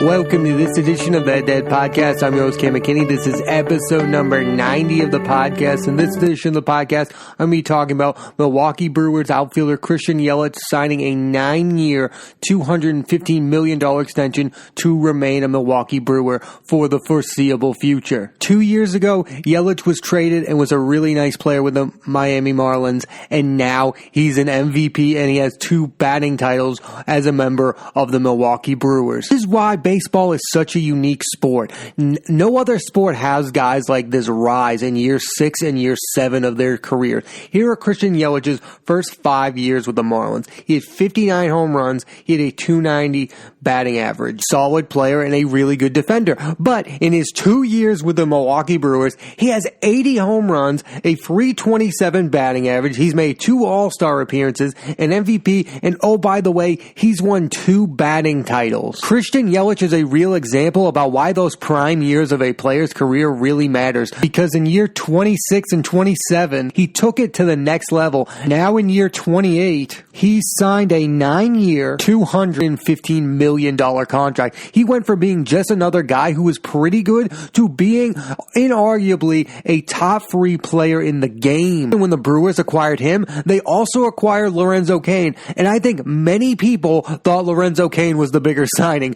Welcome to this edition of the Dead Podcast. I'm your host, Cam McKinney. This is episode number 90 of the podcast. In this edition of the podcast, I'm going to be talking about Milwaukee Brewers outfielder Christan Yelich signing a 9-year, $215 million extension to remain a Milwaukee Brewer for the foreseeable future. 2 years ago, Yelich was traded and was a really nice player with the Miami Marlins, and now he's an MVP and he has 2 batting titles as a member of the Milwaukee Brewers. This is why baseball is such a unique sport. No other sport has guys like this rise in year 6 and year 7 of their career. Here are Christan Yelich's first 5 years with the Marlins. He had 59 home runs. He had a .290 batting average. Solid player and a really good defender. But in his 2 years with the Milwaukee Brewers, he has 80 home runs, a .327 batting average. He's made 2 All-Star appearances, an MVP, and oh, by the way, he's won 2 batting titles. Christan Yelich is a real example about why those prime years of a player's career really matters, because in year 26 and 27, he took it to the next level. Now in year 28, he signed a 9-year, $215 million contract. He went from being just another guy who was pretty good to being inarguably a top 3 player in the game. And when the Brewers acquired him, they also acquired Lorenzo Cain, and I think many people thought Lorenzo Cain was the bigger signing.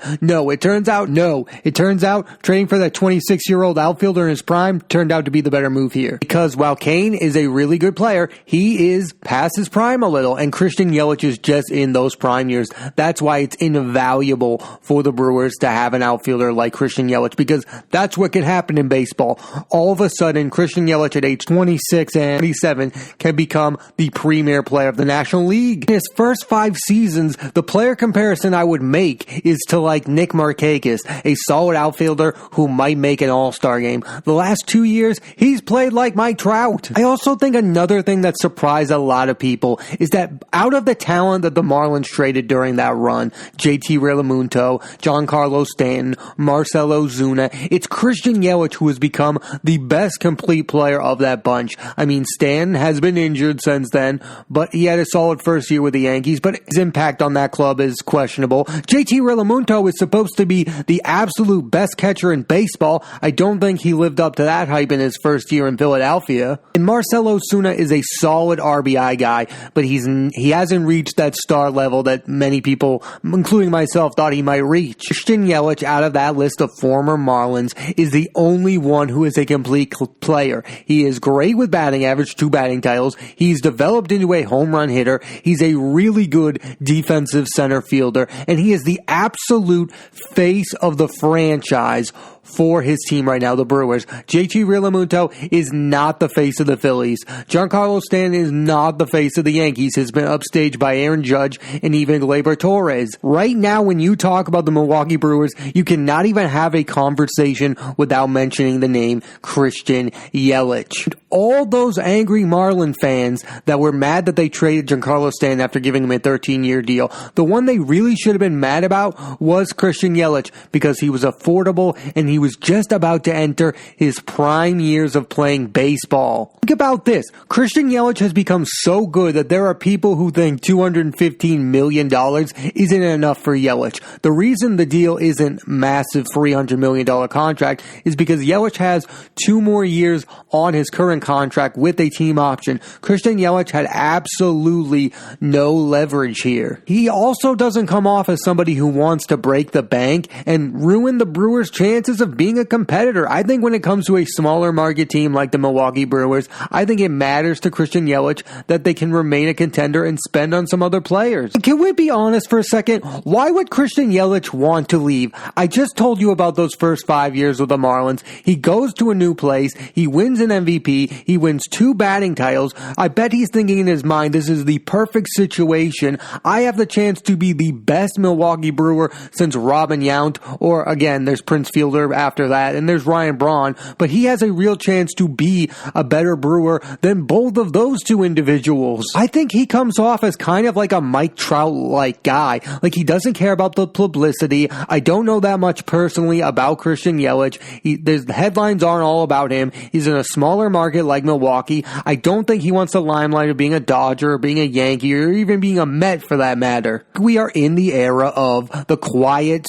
It turns out trading for that 26-year-old outfielder in his prime turned out to be the better move here. Because while Cain is a really good player, he is past his prime a little, and Christan Yelich is just in those prime years. That's why it's invaluable for the Brewers to have an outfielder like Christan Yelich, because that's what can happen in baseball. All of a sudden, Christan Yelich at age 26 and 27 can become the premier player of the National League. In his first 5 seasons, the player comparison I would make is to like Nick Markakis, a solid outfielder who might make an All-Star game. The last 2 years, he's played like Mike Trout. I also think another thing that surprised a lot of people is that out of the talent that the Marlins traded during that run, JT Realmuto, Giancarlo Stanton, Marcell Ozuna, it's Christan Yelich who has become the best complete player of that bunch. I mean, Stanton has been injured since then, but he had a solid first year with the Yankees, but his impact on that club is questionable. JT Realmuto is supposed to be the absolute best catcher in baseball. I don't think he lived up to that hype in his first year in Philadelphia. And Marcell Ozuna is a solid RBI guy, but he hasn't reached that star level that many people, including myself, thought he might reach. Christan Yelich, out of that list of former Marlins, is the only one who is a complete player. He is great with batting average, 2 batting titles. He's developed into a home run hitter. He's a really good defensive center fielder, and he is the absolute face of the franchise for his team right now, the Brewers. JT Realmuto is not the face of the Phillies. Giancarlo Stanton is not the face of the Yankees. He's been upstaged by Aaron Judge and even Gleyber Torres. Right now, when you talk about the Milwaukee Brewers, you cannot even have a conversation without mentioning the name Christan Yelich. All those angry Marlin fans that were mad that they traded Giancarlo Stanton after giving him a 13-year deal, the one they really should have been mad about was Christan Yelich, because he was affordable and he was just about to enter his prime years of playing baseball. Think about this. Christan Yelich has become so good that there are people who think $215 million isn't enough for Yelich. The reason the deal isn't massive $300 million contract is because Yelich has 2 more years on his current contract with a team option. Christan Yelich had absolutely no leverage here. He also doesn't come off as somebody who wants to break the bank and ruin the Brewers' chances of being a competitor. I think when it comes to a smaller market team like the Milwaukee Brewers, I think it matters to Christan Yelich that they can remain a contender and spend on some other players. Can we be honest for a second? Why would Christan Yelich want to leave? I just told you about those first 5 years with the Marlins. He goes to a new place. He wins an MVP. He wins 2 batting titles. I bet he's thinking in his mind, this is the perfect situation. I have the chance to be the best Milwaukee Brewer since Robin Yount, or again, there's Prince Fielder after that, and there's Ryan Braun, but he has a real chance to be a better Brewer than both of those 2 individuals. I think he comes off as kind of like a Mike Trout-like guy. Like, he doesn't care about the publicity. I don't know that much personally about Christan Yelich. The headlines aren't all about him. He's in a smaller market like Milwaukee. I don't think he wants the limelight of being a Dodger or being a Yankee or even being a Met for that matter. We are in the era of the quiet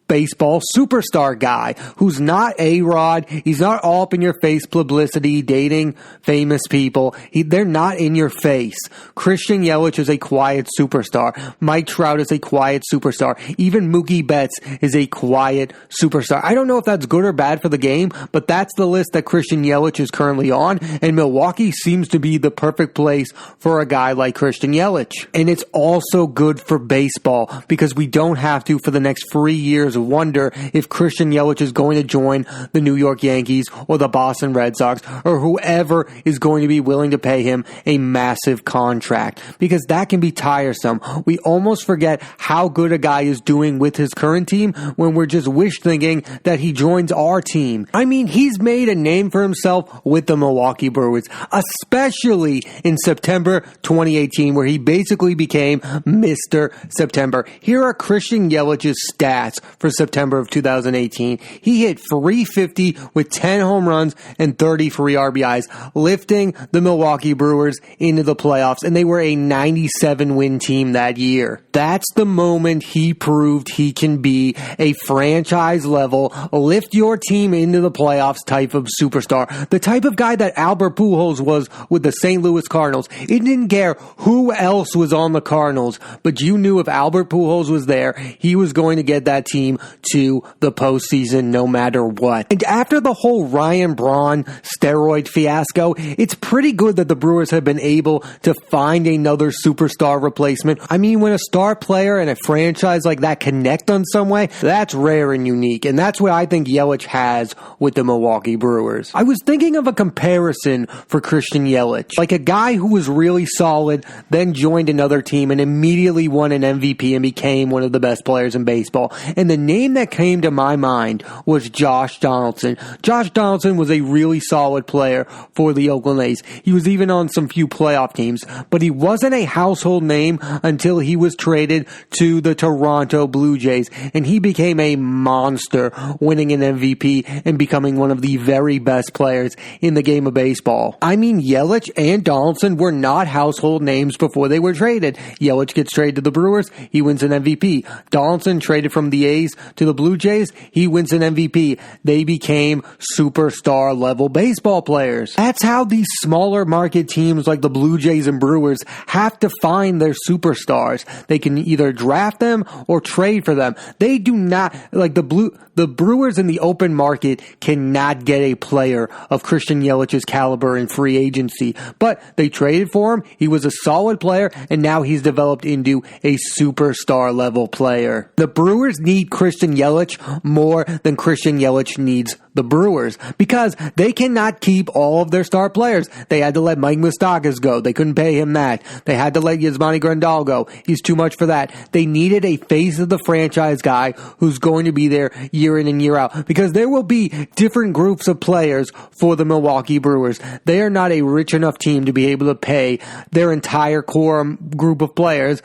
baseball superstar guy who's not A-Rod. He's not all up in your face publicity, dating famous people. They're not in your face. Christian Yelich is a quiet superstar. Mike Trout is a quiet superstar. Even Mookie Betts is a quiet superstar. I don't know if that's good or bad for the game, but that's the list that Christian Yelich is currently on, and Milwaukee seems to be the perfect place for a guy like Christian Yelich. And it's also good for baseball because we don't have to, for the next 3 years, wonder if Christian Yelich is going to join the New York Yankees or the Boston Red Sox or whoever is going to be willing to pay him a massive contract, because that can be tiresome. We almost forget how good a guy is doing with his current team when we're just wish thinking that he joins our team. I mean, he's made a name for himself with the Milwaukee Brewers, especially in September 2018, where he basically became Mr. September. Here are Christian Yelich's stats for September of 2018. He hit .350 with 10 home runs and 33 RBIs, lifting the Milwaukee Brewers into the playoffs, and they were a 97-win team that year. That's the moment he proved he can be a franchise-level, lift your team into the playoffs type of superstar. The type of guy that Albert Pujols was with the St. Louis Cardinals. It didn't care who else was on the Cardinals, but you knew if Albert Pujols was there, he was going to get that team to the postseason no matter what. And after the whole Ryan Braun steroid fiasco, it's pretty good that the Brewers have been able to find another superstar replacement. I mean, when a star player and a franchise like that connect on some way, that's rare and unique, and that's what I think Yelich has with the Milwaukee Brewers. I was thinking of a comparison for Christian Yelich, like a guy who was really solid, then joined another team and immediately won an MVP and became one of the best players in baseball. And the name that came to my mind was Josh Donaldson. Josh Donaldson was a really solid player for the Oakland A's. He was even on some few playoff teams, but he wasn't a household name until he was traded to the Toronto Blue Jays, and he became a monster, winning an MVP and becoming one of the very best players in the game of baseball. I mean, Yelich and Donaldson were not household names before they were traded. Yelich gets traded to the Brewers, he wins an MVP. Donaldson traded from the A's to the Blue Jays, he wins an MVP. They became superstar level baseball players. That's how these smaller market teams like the Blue Jays and Brewers have to find their superstars. They can either draft them or trade for them. They do not, like the Brewers in the open market cannot get a player of Christian Yelich's caliber in free agency, but they traded for him. He was a solid player, and now he's developed into a superstar level player. The Brewers need Christian Yelich more than Christian Yelich needs the Brewers, because they cannot keep all of their star players. They had to let Mike Moustakas go. They couldn't pay him that. They had to let Yasmani Grandal go. He's too much for that. They needed a face of the franchise guy who's going to be there year in and year out, because there will be different groups of players for the Milwaukee Brewers. They are not a rich enough team to be able to pay their entire core group of players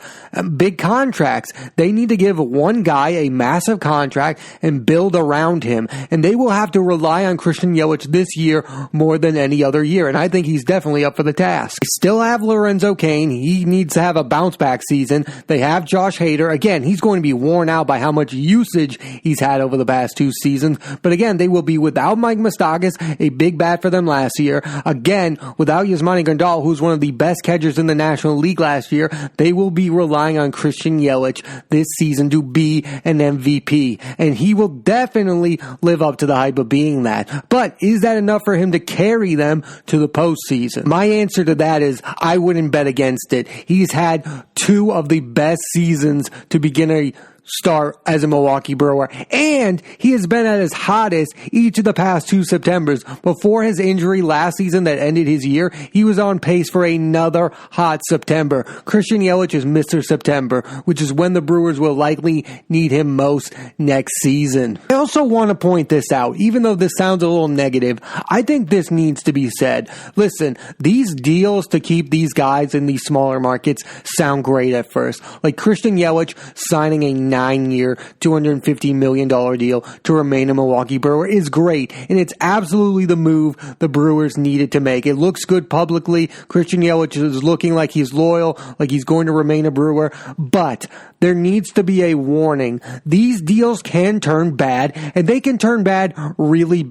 big contracts. They need to give one guy a massive contract and build around him, and they will have to rely on Christian Yelich this year more than any other year, and I think he's definitely up for the task. They still have Lorenzo Cain. He needs to have a bounce-back season. They have Josh Hader. Again, he's going to be worn out by how much usage he's had over the past 2 seasons, but again, they will be without Mike Moustakas, a big bat for them last year. Again, without Yasmani Grandal, who's one of the best catchers in the National League last year, they will be relying on Christian Yelich this season to be an MVP, and he will definitely live up to the hype of being that. But is that enough for him to carry them to the postseason? My answer to that is I wouldn't bet against it. He's had 2 of the best seasons to begin a start as a Milwaukee Brewer, and he has been at his hottest each of the past 2 Septembers. Before his injury last season that ended his year, he was on pace for another hot September. Christian Yelich is Mr. September, which is when the Brewers will likely need him most next season. I also want to point this out, even though this sounds a little negative, I think this needs to be said. Listen, these deals to keep these guys in these smaller markets sound great at first. Like Christian Yelich signing a 9-year, $250 million deal to remain a Milwaukee Brewer is great, and it's absolutely the move the Brewers needed to make. It looks good publicly. Christan Yelich is looking like he's loyal, like he's going to remain a Brewer, but there needs to be a warning. These deals can turn bad, and they can turn bad, really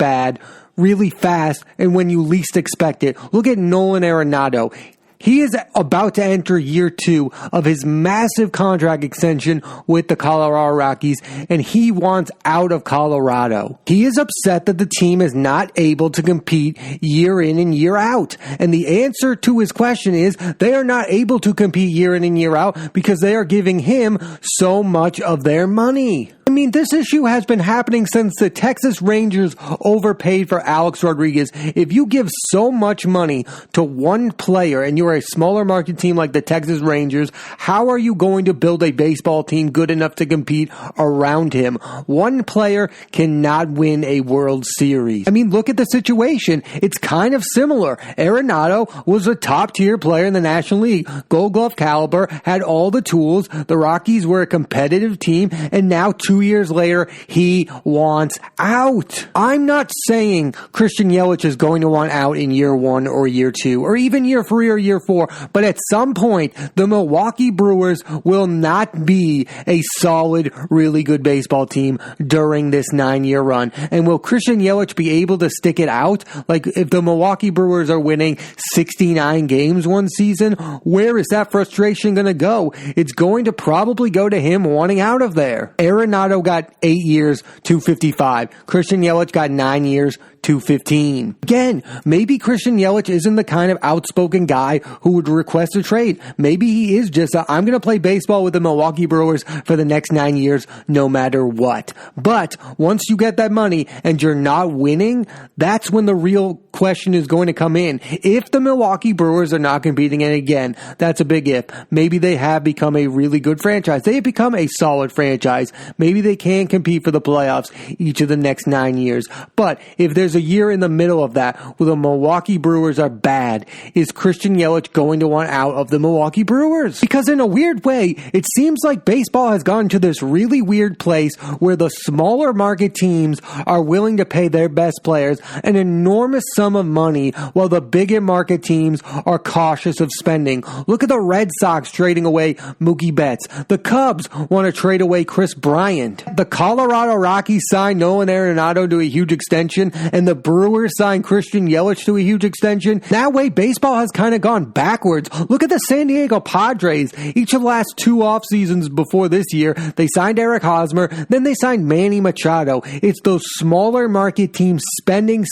fast, and when you least expect it. Look at Nolan Arenado. He is about to enter year 2 of his massive contract extension with the Colorado Rockies, and he wants out of Colorado. He is upset that the team is not able to compete year in and year out. And the answer to his question is they are not able to compete year in and year out because they are giving him so much of their money. I mean, this issue has been happening since the Texas Rangers overpaid for Alex Rodriguez. If you give so much money to one player and you're a smaller market team like the Texas Rangers, how are you going to build a baseball team good enough to compete around him? One player cannot win a World Series. I mean, look at the situation. It's kind of similar. Arenado was a top-tier player in the National League. Gold Glove caliber, had all the tools. The Rockies were a competitive team, and now 2 years later, he wants out. I'm not saying Christan Yelich is going to want out in year 1 or year 2 or even year 3 or year 4, but at some point, the Milwaukee Brewers will not be a solid, really good baseball team during this 9-year run. And will Christan Yelich be able to stick it out? Like, if the Milwaukee Brewers are winning 69 games one season, where is that frustration going to go? It's going to probably go to him wanting out of there. Arenado got 8 years, $255. Christan Yelich got 9 years, $215. Again, maybe Christan Yelich isn't the kind of outspoken guy who would request a trade. Maybe he is just I'm going to play baseball with the Milwaukee Brewers for the next 9 years, no matter what. But once you get that money and you're not winning, that's when the real question is going to come in. If the Milwaukee Brewers are not competing, and again, that's a big if, maybe they have become a really good franchise. They have become a solid franchise. Maybe they can compete for the playoffs each of the next 9 years. But if there's a year in the middle of that where the Milwaukee Brewers are bad, is Christan Yelich going to want out of the Milwaukee Brewers? Because in a weird way, it seems like baseball has gone to this really weird place where the smaller market teams are willing to pay their best players an enormous sum of money while the bigger market teams are cautious of spending. Look at the Red Sox trading away Mookie Betts. The Cubs want to trade away Chris Bryant. The Colorado Rockies signed Nolan Arenado to a huge extension, and the Brewers signed Christan Yelich to a huge extension. That way, baseball has kind of gone backwards. Look at the San Diego Padres. Each of the last 2 off seasons before this year, they signed Eric Hosmer, then they signed Manny Machado. It's those smaller market teams spending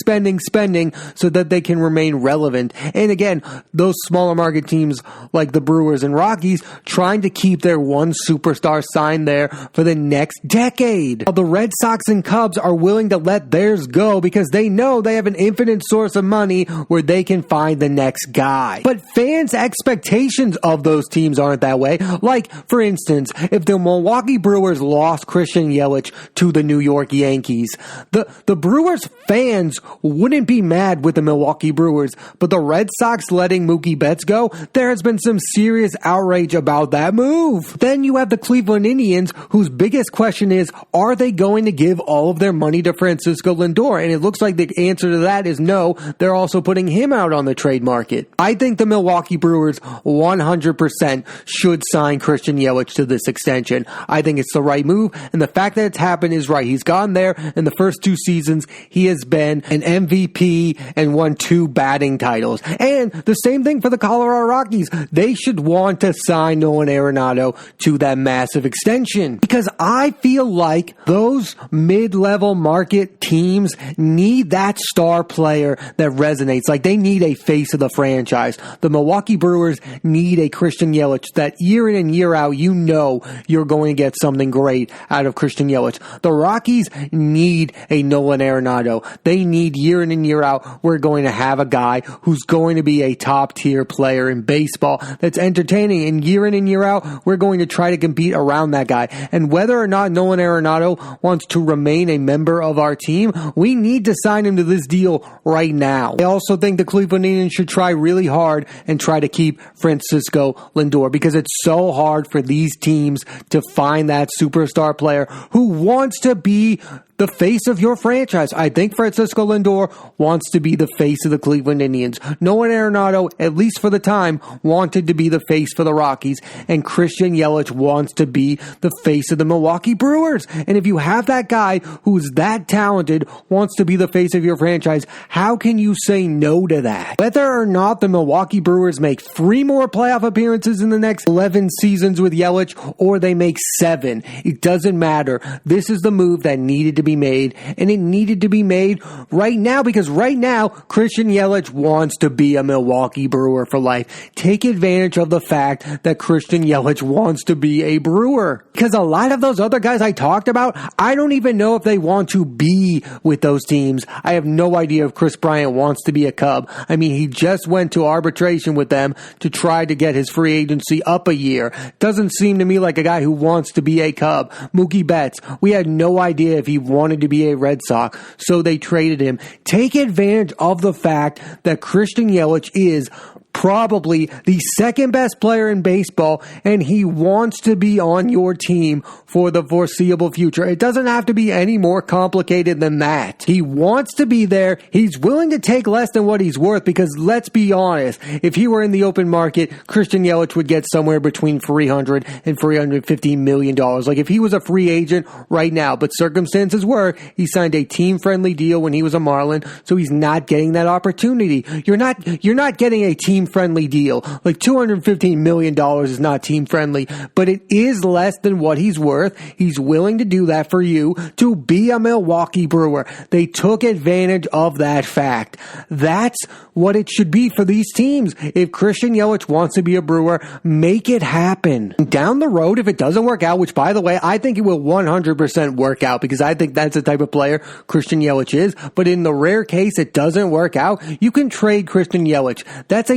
so that they can remain relevant. And again, those smaller market teams like the Brewers and Rockies trying to keep their one superstar signed there for the next decade. While the Red Sox and Cubs are willing to let theirs go because they know they have an infinite source of money where they can find the next guy. But fans' expectations of those teams aren't that way. Like, for instance, if the Milwaukee Brewers lost Christan Yelich to the New York Yankees, the Brewers fans wouldn't be mad with the Milwaukee Brewers, but the Red Sox letting Mookie Betts go, there has been some serious outrage about that move. Then you have the Cleveland Indians, whose biggest question is, are they going to give all of their money to Francisco Lindor? And it looks like the answer to that is no. They're also putting him out on the trade market. I think the Milwaukee Brewers 100% should sign Christan Yelich to this extension. I think it's the right move, and the fact that it's happened is right. He's gone there in the first 2 seasons. He has been an MVP and won 2 batting titles. And the same thing for the Colorado Rockies. They should want to sign Nolan Arenado to that massive extension, because I feel like those mid-level market teams need that star player that resonates. Like, they need a face of the franchise. The Milwaukee Brewers need a Christan Yelich that year in and year out, you know you're going to get something great out of Christan Yelich. The Rockies need a Nolan Arenado. They need year in and year out, we're going to have a guy who's going to be a top tier player in baseball that's entertaining, and year in and year out, we're going to try to compete around that guy. And whether or not Nolan Arenado wants to remain a member of our team, team, we need to sign him to this deal right now. I also think the Cleveland Indians should try really hard and try to keep Francisco Lindor, because it's so hard for these teams to find that superstar player who wants to be the face of your franchise. I think Francisco Lindor wants to be the face of the Cleveland Indians. Nolan Arenado, at least for the time, wanted to be the face for the Rockies, and Christian Yelich wants to be the face of the Milwaukee Brewers. And if you have that guy who's that talented, wants to be the face of your franchise, how can you say no to that? Whether or not the Milwaukee Brewers make 3 more playoff appearances in the next 11 seasons with Yelich, or they make 7, it doesn't matter. This is the move that needed to be made, and it needed to be made right now, because right now Christian Yelich wants to be a Milwaukee Brewer for life. Take advantage of the fact that Christian Yelich wants to be a Brewer, because a lot of those other guys I talked about, I don't even know if they want to be with those teams. I have no idea if Chris Bryant wants to be a Cub. I mean, he just went to arbitration with them to try to get his free agency up a year. Doesn't seem to me like a guy who wants to be a Cub. Mookie Betts, we had no idea if he wanted to be a Red Sox, so they traded him. Take advantage of the fact that Christian Yelich is probably the second best player in baseball, and he wants to be on your team for the foreseeable future. It doesn't have to be any more complicated than that. He wants to be there. He's willing to take less than what he's worth, because let's be honest, if he were in the open market, Christian Yelich would get somewhere between $300 and $350 million. Like if he was a free agent right now, but circumstances were he signed a team-friendly deal when he was a Marlin, so he's not getting that opportunity. You're not getting a team-friendly deal. Like $215 million is not team-friendly, but it is less than what he's worth. He's willing to do that for you to be a Milwaukee Brewer. They took advantage of that fact. That's what it should be for these teams. If Christian Yelich wants to be a Brewer, make it happen. Down the road, if it doesn't work out, which by the way, I think it will 100% work out, because I think that's the type of player Christian Yelich is, but in the rare case it doesn't work out, you can trade Christian Yelich. That's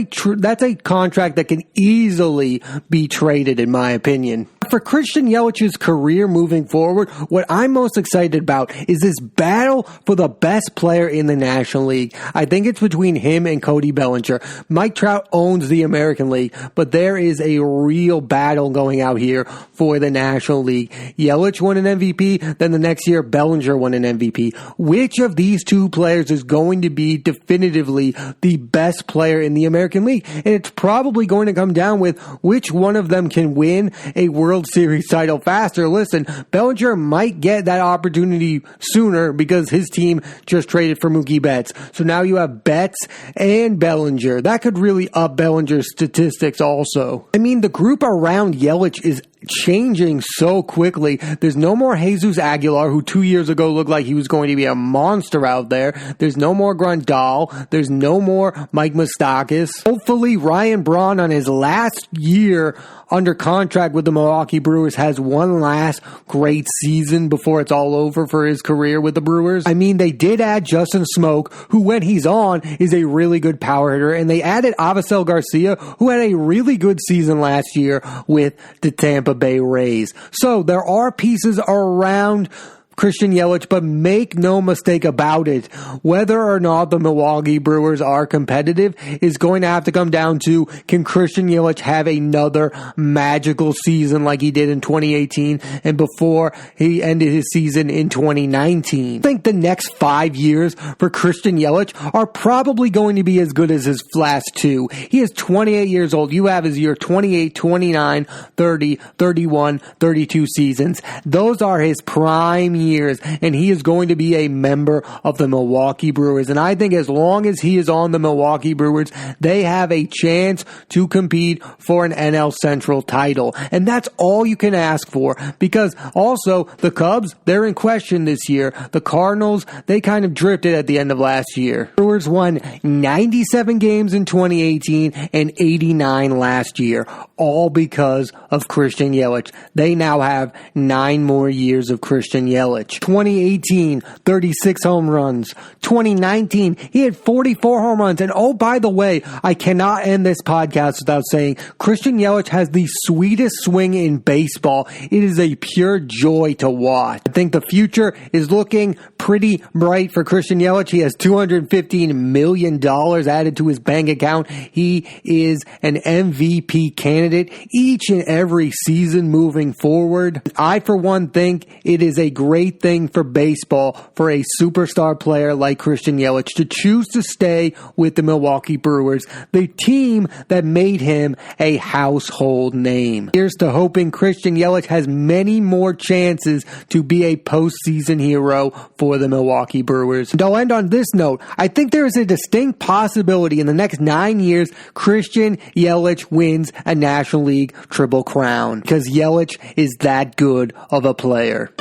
a contract that can easily be traded, in my opinion. For Christian Yelich's career moving forward, what I'm most excited about is this battle for the best player in the National League. I think it's between him and Cody Bellinger. Mike Trout owns the American League, but there is a real battle going out here for the National League. Yelich won an MVP, then the next year Bellinger won an MVP. Which of these two players is going to be definitively the best player in the American League? And it's probably going to come down with which one of them can win a World Series title faster. Listen, Bellinger might get that opportunity sooner because his team just traded for Mookie Betts. So now you have Betts and Bellinger. That could really up Bellinger's statistics also. I mean, the group around Yelich is changing so quickly. There's no more Jesus Aguilar, who 2 years ago looked like he was going to be a monster out there. There's no more Grandal. There's no more Mike Moustakas. Hopefully Ryan Braun, on his last year under contract with the Milwaukee Brewers, has one last great season before it's all over for his career with the Brewers. I mean, they did add Justin Smoke, who when he's on is a really good power hitter, and they added Avisail Garcia, who had a really good season last year with the Tampa Bay Rays. So there are pieces around Christian Yelich, but make no mistake about it, whether or not the Milwaukee Brewers are competitive is going to have to come down to, can Christian Yelich have another magical season like he did in 2018 and before he ended his season in 2019. I think the next 5 years for Christian Yelich are probably going to be as good as his last 2. He is 28 years old. You have his year 28, 29, 30, 31, 32 seasons. Those are his prime years, and he is going to be a member of the Milwaukee Brewers. And I think as long as he is on the Milwaukee Brewers, they have a chance to compete for an NL Central title. And that's all you can ask for, because also the Cubs, they're in question this year. The Cardinals, they kind of drifted at the end of last year. Brewers won 97 games in 2018 and 89 last year, all because of Christian Yelich. They now have 9 more years of Christian Yelich. 2018, 36 home runs. 2019, he had 44 home runs. And oh, by the way, I cannot end this podcast without saying Christian Yelich has the sweetest swing in baseball. It is a pure joy to watch. I think the future is looking pretty pretty bright for Christan Yelich. He has $215 million added to his bank account. He is an MVP candidate each and every season moving forward. I, for one, think it is a great thing for baseball for a superstar player like Christan Yelich to choose to stay with the Milwaukee Brewers, the team that made him a household name. Here's to hoping Christan Yelich has many more chances to be a postseason hero for the Milwaukee Brewers. And I'll end on this note. I think there is a distinct possibility in the next 9 years Christan Yelich wins a National League Triple Crown because Yelich is that good of a player.